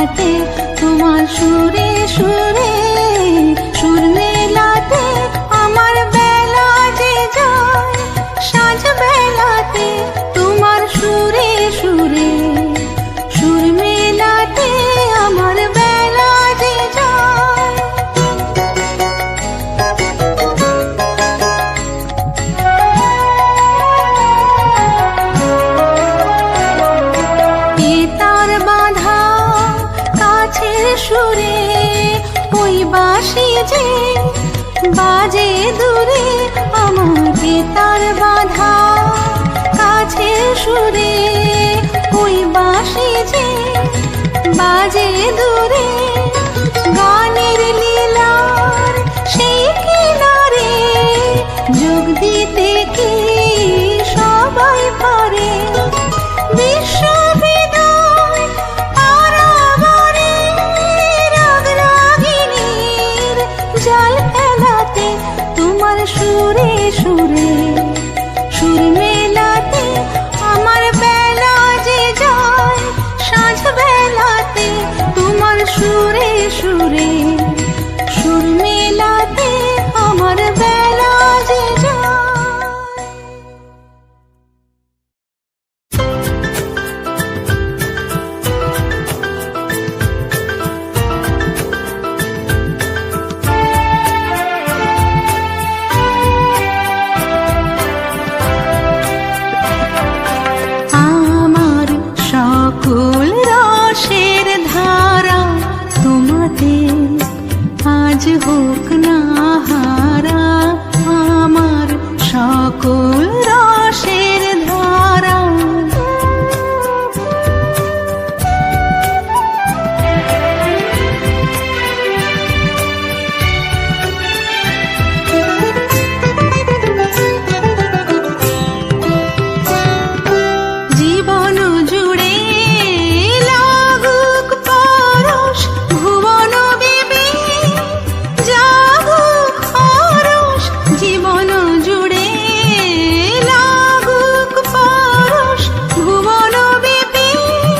মেলাতে তোমার সুরে সুরে সুর মেলাতে আমার বেলা যে যায় সাজ বেলাতে তোমার সুরে সুরে সুর মেলাতে আমার বেলা যে যায়। তার বাঁধা কাছের সুরে ওই বাঁশি যে বাজে দূরে আমাকে তার বাঁধা কাছের সুরে ওই বাঁশি যে বাজে দূরে গানের লীলার সেই কিনারে যোগ দিতে কি সবাই পারে বিশ্ববিদ্যালয় আরাবারে রাগ রাগিনীর জাল ফেলাতে তোমার সুরে সুরে সুর মেলাতে আমার বেলা যে যায় সাঁঝ বেলাতে তোমার সুরে সুরে সুর মেলাতে আমার বেলা যে যায়। আমার সকল রসের ধারা তোমাতে আজ হোক